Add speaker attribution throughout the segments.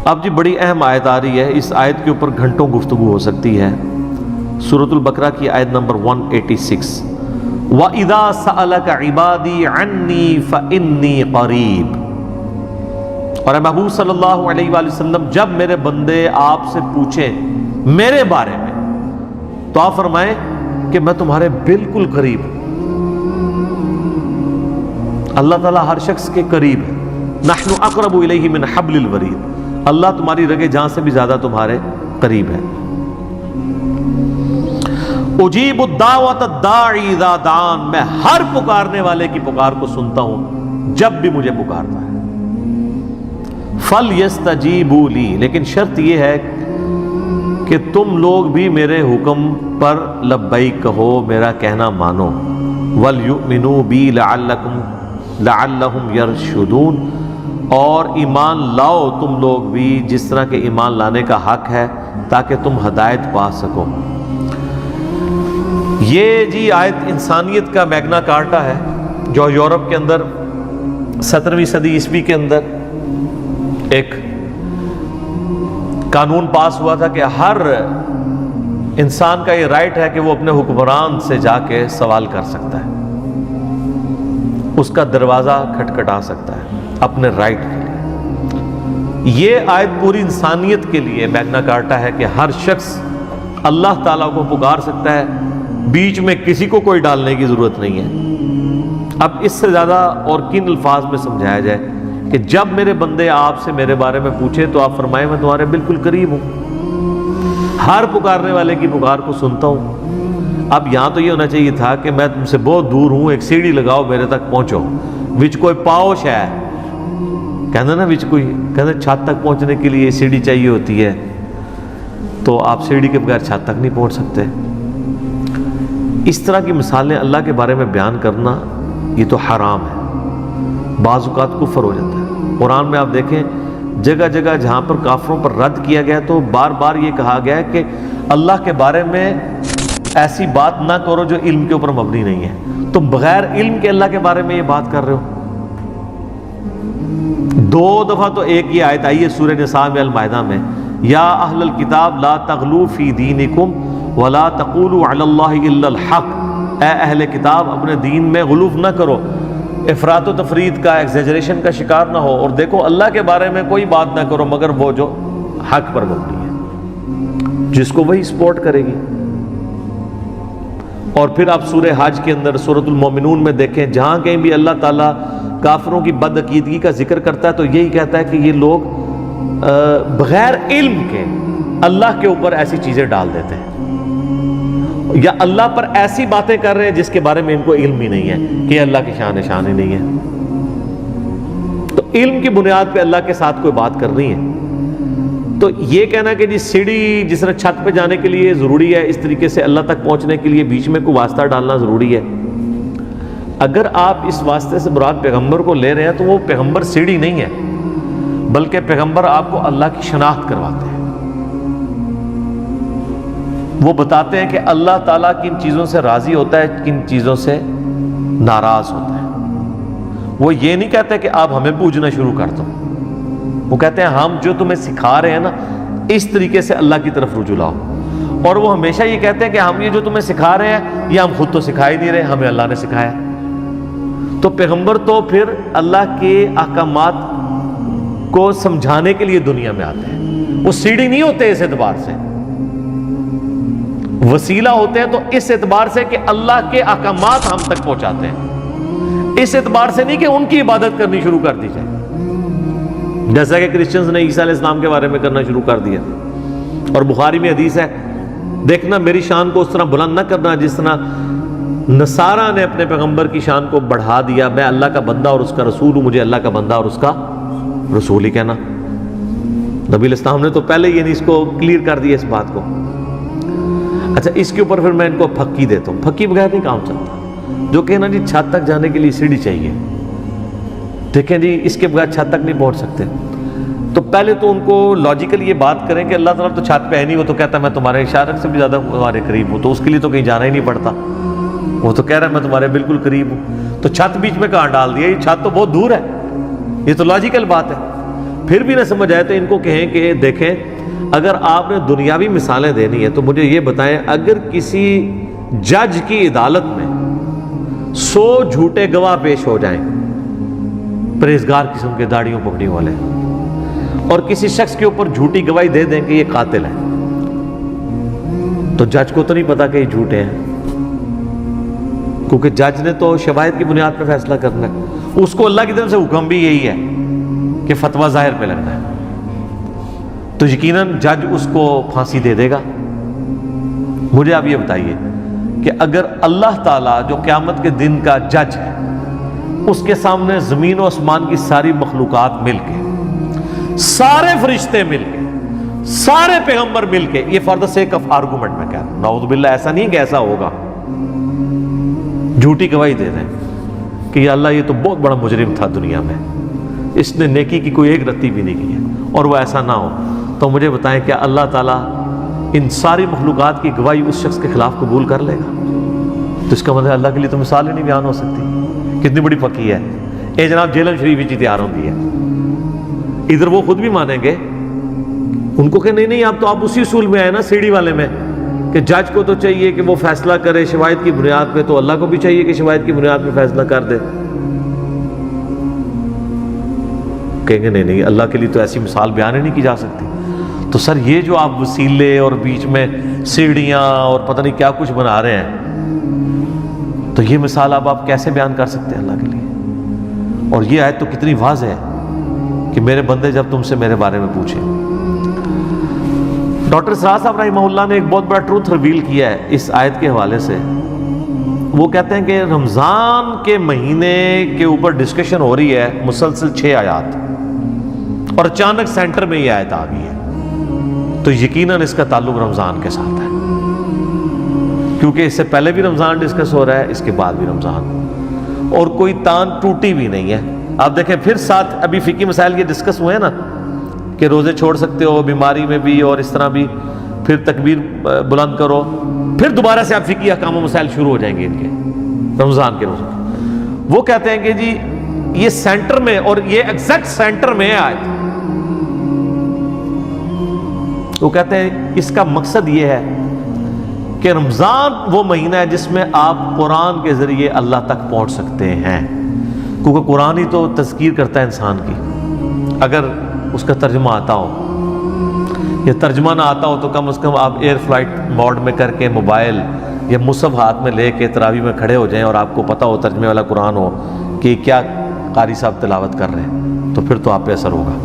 Speaker 1: اب جی بڑی اہم آیت آ رہی ہے، اس آیت کے اوپر گھنٹوں گفتگو ہو سکتی ہے۔ سورۃ البقرہ کی آیت نمبر 186، وَإِذَا سَأَلَكَ عِبَادِي عَنِّي فَإِنِّي قَرِيبٌ، اور اے محبوب صلی اللہ علیہ وآلہ وسلم جب میرے بندے آپ سے پوچھیں میرے بارے میں تو آپ فرمائیں کہ میں تمہارے بالکل قریب ہوں۔ اللہ تعالیٰ ہر شخص کے قریب ہے۔ نحن اقرب الیہ من حبل الورید، اللہ تمہاری رگے جان سے بھی زیادہ تمہارے قریب ہے۔ اجیب الدعوۃ الداعی اذا دعان، میں ہر پکارنے والے کی پکار کو سنتا ہوں جب بھی مجھے پکارتا ہے۔ فلیستجیبوا لی، لیکن شرط یہ ہے کہ تم لوگ بھی میرے حکم پر لبیک کہو، میرا کہنا مانو۔ وَلْيُؤْمِنُوا بِي لَعَلَّهُمْ يَرْشُدُونَ، اور ایمان لاؤ تم لوگ بھی جس طرح کے ایمان لانے کا حق ہے تاکہ تم ہدایت پا سکو۔ یہ جی آیت انسانیت کا میگنا کارٹا ہے، جو یورپ کے اندر 17ویں صدی عیسوی کے اندر ایک قانون پاس ہوا تھا کہ ہر انسان کا یہ رائٹ ہے کہ وہ اپنے حکمران سے جا کے سوال کر سکتا ہے، اس کا دروازہ کھٹکھٹا سکتا ہے اپنے رائٹ کے لیے۔ یہ آیت پوری انسانیت کے لیے میگنا کارٹا ہے کہ ہر شخص اللہ تعالیٰ کو پکار سکتا ہے، بیچ میں کسی کو کوئی ڈالنے کی ضرورت نہیں ہے۔ اب اس سے زیادہ اور کن الفاظ میں سمجھایا جائے کہ جب میرے بندے آپ سے میرے بارے میں پوچھے تو آپ فرمائیں میں تمہارے بالکل قریب ہوں، ہر پکارنے والے کی پکار کو سنتا ہوں۔ اب یہاں تو یہ ہونا چاہیے تھا کہ میں تم سے بہت دور ہوں، ایک سیڑھی لگاؤ میرے تک پہنچو، وچ کوئی پاؤش ہے، کہنا نا وچ کوئی کہتے چھت تک پہنچنے کے لیے سیڑھی چاہیے ہوتی ہے، تو آپ سیڑھی کے بغیر چھت تک نہیں پہنچ سکتے۔ اس طرح کی مثالیں اللہ کے بارے میں بیان کرنا یہ تو حرام ہے، بعض اوقات کفر ہو جاتا ہے۔ قرآن میں آپ دیکھیں جگہ جگہ جہاں پر کافروں پر رد کیا گیا تو بار بار یہ کہا گیا ہے کہ اللہ کے بارے میں ایسی بات نہ کرو جو علم کے اوپر مبنی نہیں ہے۔ تم بغیر علم کے اللہ کے بارے میں یہ بات کر رہے ہو۔ 2 دفعہ تو ایک یہ آیت آئی ہے سورہ نساء میں المائدہ میں، یا اہل الکتاب لا تغلوا فی دینکم ولا تقولوا علی اللہ الا الحق، اے اہل کتاب اپنے دین میں غلو نہ کرو، افراط و تفرید کا ایگزیجریشن کا شکار نہ ہو، اور دیکھو اللہ کے بارے میں کوئی بات نہ کرو مگر وہ جو حق پر مبنی ہے، جس کو وہی سپورٹ کرے گی۔ اور پھر آپ سورہ حج کے اندر سورۃ المومنون میں دیکھیں، جہاں کہیں بھی اللہ تعالیٰ کافروں کی بد عقیدگی کا ذکر کرتا ہے تو یہی کہتا ہے کہ یہ لوگ بغیر علم کے اللہ کے اوپر ایسی چیزیں ڈال دیتے ہیں، یا اللہ پر ایسی باتیں کر رہے ہیں جس کے بارے میں ان کو علم ہی نہیں ہے کہ اللہ کی شان ہی نہیں ہے۔ تو علم کی بنیاد پہ اللہ کے ساتھ کوئی بات کرنی ہے تو یہ کہنا کہ جی سیڑھی جس طرح چھت پہ جانے کے لیے ضروری ہے، اس طریقے سے اللہ تک پہنچنے کے لیے بیچ میں کوئی واسطہ ڈالنا ضروری ہے۔ اگر آپ اس واسطے سے مراد پیغمبر کو لے رہے ہیں تو وہ پیغمبر سیڑھی نہیں ہے، بلکہ پیغمبر آپ کو اللہ کی شناخت کرواتے ہیں، وہ بتاتے ہیں کہ اللہ تعالیٰ کن چیزوں سے راضی ہوتا ہے، کن چیزوں سے ناراض ہوتا ہے۔ وہ یہ نہیں کہتے کہ آپ ہمیں پوجنا شروع کر دو، وہ کہتے ہیں ہم جو تمہیں سکھا رہے ہیں نا اس طریقے سے اللہ کی طرف رجوع لاؤ، اور وہ ہمیشہ یہ کہتے ہیں کہ ہم یہ جو تمہیں سکھا رہے ہیں یہ ہم خود تو سکھا ہی نہیں رہے، ہمیں اللہ نے سکھایا۔ تو پیغمبر تو پھر اللہ کے احکامات کو سمجھانے کے لیے دنیا میں آتے ہیں، وہ سیڑھی نہیں ہوتے اس اعتبار سے، وسیلہ ہوتے ہیں تو اس اعتبار سے کہ اللہ کے احکامات ہم تک پہنچاتے ہیں، اس اعتبار سے نہیں کہ ان کی عبادت کرنی شروع کر دی جائے، جیسا کہ کرسچنز نے عیسیٰ علیہ السلام کے بارے میں کرنا شروع کر دیا۔ اور بخاری میں حدیث ہے، دیکھنا میری شان کو اس طرح بلند نہ کرنا جس طرح نصارہ نے اپنے پیغمبر کی شان کو بڑھا دیا، میں اللہ کا بندہ اور اس کا رسول ہوں، مجھے اللہ کا بندہ اور اس کا رسول ہی کہنا۔ نبی علیہ السلام نے تو پہلے ہی اس کو کلیئر کر دیا اس بات کو۔ اچھا اس کے اوپر پھر میں ان کو پھکی دیتا ہوں، پھکی بغیر نہیں کام چلتا، جو کہنا جی چھت تک جانے کے لیے سیڑھی چاہیے، دیکھیں جی اس کے بغیر چھت تک نہیں پہنچ سکتے، تو پہلے تو ان کو لاجیکلی یہ بات کریں کہ اللہ تعالیٰ تو چھت پہ ہے نہیں، وہ تو کہتا ہے میں تمہارے اشارے سے بھی زیادہ تمہارے قریب ہوں، تو اس کے لیے تو کہیں جانا ہی نہیں پڑتا، وہ تو کہہ رہا ہے میں تمہارے بالکل قریب ہوں، تو چھت بیچ میں کہاں ڈال دیا، یہ چھت تو بہت دور ہے، یہ تو لاجیکل بات ہے۔ پھر بھی نہ سمجھ آئے تو ان کو کہیں کہ دیکھیں اگر آپ نے دنیاوی مثالیں دینی ہے تو مجھے یہ بتائیں، اگر کسی جج کی عدالت میں 100 جھوٹے گواہ پیش ہو جائیں، پرہیزگار قسم کے داڑھیوں پگڑیوں والے، اور کسی شخص کے اوپر جھوٹی گواہی دے دیں کہ یہ قاتل ہے، تو جج کو تو نہیں پتا کہ یہ جھوٹے ہیں، کیونکہ جج نے تو شواہد کی بنیاد پہ فیصلہ کرنا ہے، اس کو اللہ کی طرف سے حکم بھی یہی ہے کہ فتویٰ ظاہر پہ لگنا ہے، تو یقیناً جج اس کو پھانسی دے دے گا۔ مجھے آپ یہ بتائیے کہ اگر اللہ تعالیٰ جو قیامت کے دن کا جج ہے، اس کے سامنے زمین و آسمان کی ساری مخلوقات مل کے، سارے فرشتے مل کے، سارے پیغمبر مل کے، یہ for the sake of argument میں کہہ رہا ہوں، نعوذ باللہ ایسا نہیں کہ ایسا ہوگا، جھوٹی گواہی دے دیں کہ یا اللہ یہ تو بہت بڑا مجرم تھا دنیا میں، اس نے نیکی کی کوئی ایک رتی بھی نہیں کی ہے، اور وہ ایسا نہ ہو، تو مجھے بتائیں کیا اللہ تعالیٰ ان ساری مخلوقات کی گواہی اس شخص کے خلاف قبول کر لے گا؟ تو اس کا مطلب اللہ کے لیے تو مثال ہی نہیں بیان ہو سکتی، کتنی بڑی پکی ہے۔ اے جناب جیلن شریف ہی تیار ہوتی ہے، ادھر وہ خود بھی مانیں گے، ان کو کہ نہیں اب تو آپ اسی اصول میں آئے نا سیڑھی والے میں، کہ جج کو تو چاہیے کہ وہ فیصلہ کرے شواہد کی بنیاد پہ، تو اللہ کو بھی چاہیے کہ شواہد کی بنیاد پہ فیصلہ کر دے۔ کہیں گے نہیں اللہ کے لیے تو ایسی مثال بیان ہی نہیں کی جا سکتی۔ تو سر یہ جو آپ وسیلے اور بیچ میں سیڑھیاں اور پتہ نہیں کیا کچھ بنا رہے ہیں، تو یہ مثال آپ کیسے بیان کر سکتے ہیں اللہ کے لیے؟ اور یہ آیت تو کتنی واضح ہے کہ میرے بندے جب تم سے میرے بارے میں پوچھیں۔ ڈاکٹر اسرار صاحب رحمہ اللہ نے ایک بہت بڑا ٹروتھ ریویل کیا ہے اس آیت کے حوالے سے۔ وہ کہتے ہیں کہ رمضان کے مہینے کے اوپر ڈسکشن ہو رہی ہے مسلسل 6 آیات، اور اچانک سینٹر میں یہ آیت آ گئی ہے، تو یقیناً اس کا تعلق رمضان کے ساتھ ہے، کیونکہ اس سے پہلے بھی رمضان ڈسکس ہو رہا ہے، اس کے بعد بھی رمضان، اور کوئی تان ٹوٹی بھی نہیں ہے۔ آپ دیکھیں پھر ساتھ ابھی فقہی مسائل یہ ڈسکس ہوئے ہیں نا، کہ روزے چھوڑ سکتے ہو بیماری میں بھی اور اس طرح بھی، پھر تکبیر بلند کرو، پھر دوبارہ سے آپ فقہی احکام و مسائل شروع ہو جائیں گے ان کے رمضان کے روزے۔ وہ کہتے ہیں کہ جی یہ سینٹر میں، اور یہ ایگزیکٹ سینٹر میں آئے، وہ کہتے ہیں اس کا مقصد یہ ہے کہ رمضان وہ مہینہ ہے جس میں آپ قرآن کے ذریعے اللہ تک پہنچ سکتے ہیں، کیونکہ قرآن ہی تو تذکیر کرتا ہے انسان کی۔ اگر اس کا ترجمہ آتا ہو یا ترجمہ نہ آتا ہو تو کم از کم آپ ایئر فلائٹ موڈ میں کر کے موبائل یا مصحف ہاتھ میں لے کے تراویح میں کھڑے ہو جائیں، اور آپ کو پتہ ہو ترجمے والا قرآن ہو کہ کیا قاری صاحب تلاوت کر رہے ہیں، تو پھر تو آپ پہ اثر ہوگا۔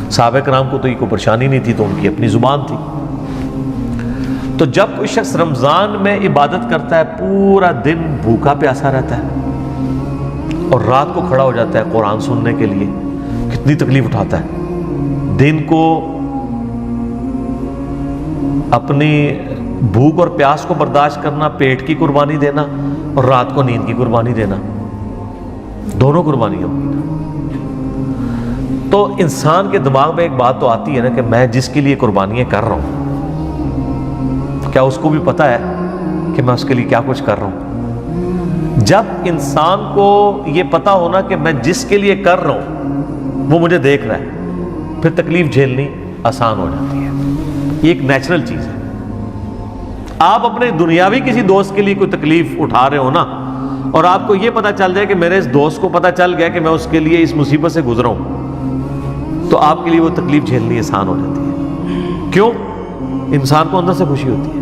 Speaker 1: صحابہ کرام کو تو یہ کوئی پریشانی نہیں تھی، تو ان کی اپنی زبان تھی۔ تو جب کوئی شخص رمضان میں عبادت کرتا ہے، پورا دن بھوکا پیاسا رہتا ہے، اور رات کو کھڑا ہو جاتا ہے قرآن سننے کے لیے، کتنی تکلیف اٹھاتا ہے، دن کو اپنی بھوک اور پیاس کو برداشت کرنا، پیٹ کی قربانی دینا، اور رات کو نیند کی قربانی دینا، دونوں قربانیاں ہوگی نا۔ تو انسان کے دماغ میں ایک بات تو آتی ہے نا کہ میں جس کے لیے قربانیاں کر رہا ہوں، کیا اس کو بھی پتہ ہے کہ میں اس کے لیے کیا کچھ کر رہا ہوں؟ جب انسان کو یہ پتہ ہونا کہ میں جس کے لیے کر رہا ہوں وہ مجھے دیکھ رہا ہے، پھر تکلیف جھیلنی آسان ہو جاتی ہے۔ یہ ایک نیچرل چیز ہے۔ آپ اپنے دنیاوی کسی دوست کے لیے کوئی تکلیف اٹھا رہے ہو نا، اور آپ کو یہ پتہ چل جائے کہ میرے اس دوست کو پتہ چل گیا کہ میں اس کے لیے اس مصیبت سے گزرا ہوں، تو آپ کے لیے وہ تکلیف جھیلنی آسان ہو جاتی ہے۔ کیوں؟ انسان کو اندر سے خوشی ہوتی ہے۔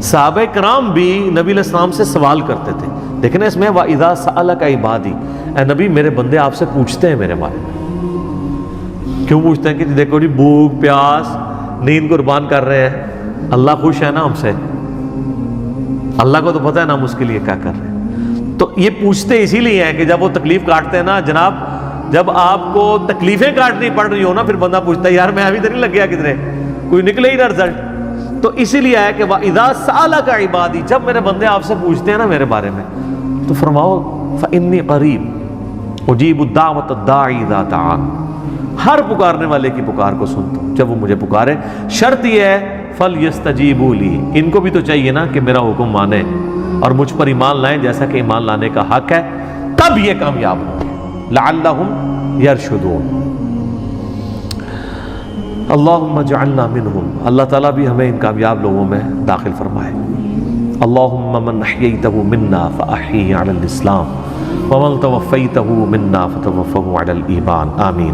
Speaker 1: صحابہ کرام بھی نبی علیہ السلام سے سوال کرتے تھے، دیکھیں نا اس میں وَإِذَا سَأَلَكَ عِبَادِي، اے نبی میرے بندے آپ سے پوچھتے ہیں میرے بارے میں۔ کیوں پوچھتے ہیں؟ کہ دیکھو جی بھوک پیاس نیند قربان کر رہے ہیں، اللہ خوش ہے نا ہم سے، اللہ کو تو پتہ ہے نا ہم اس کے لیے کیا کر رہے ہیں۔ تو یہ پوچھتے اسی لیے ہیں کہ جب وہ تکلیف کاٹتے ہیں نا جناب، جب آپ کو تکلیفیں کاٹنی پڑ رہی ہو نا، پھر بندہ پوچھتا ہے یار میں ابھی تو نہیں لگ گیا کدھرے، کوئی نکلے ہی نہ رزلٹ۔ تو اسی لیے ہے کہ وَإِذَا سَأَلَكَ عِبَادِي، جب میرے بندے آپ سے پوچھتے ہیں نا میرے بارے میں، تو فرماؤ فَإِنِّي قَرِيبٌ أُجِيبُ الدَّعْوَةَ الدَّاعِي إِذَا دَعَانِ، ہر پکارنے والے کی پکار کو سنتا ہوں جب وہ مجھے پکارے۔ شرط یہ ہے فَلْيَسْتَجِيبُوا لِي، ان کو بھی تو چاہیے نا کہ میرا حکم مانیں اور مجھ پر ایمان لائیں جیسا کہ ایمان لانے کا حق ہے، تب یہ کامیاب ہوں گے۔ لَعَلَّهُمْ يَرْشُدُونَ۔ اللہم اجعلنا منہم، اللہ تعالیٰ بھی ہمیں ان کامیاب لوگوں میں داخل فرمائے۔ اللہم من احییتہ منا فاحیہ علی الاسلام ومن توفیتہ منا فتوفہ علی الایمان، آمین۔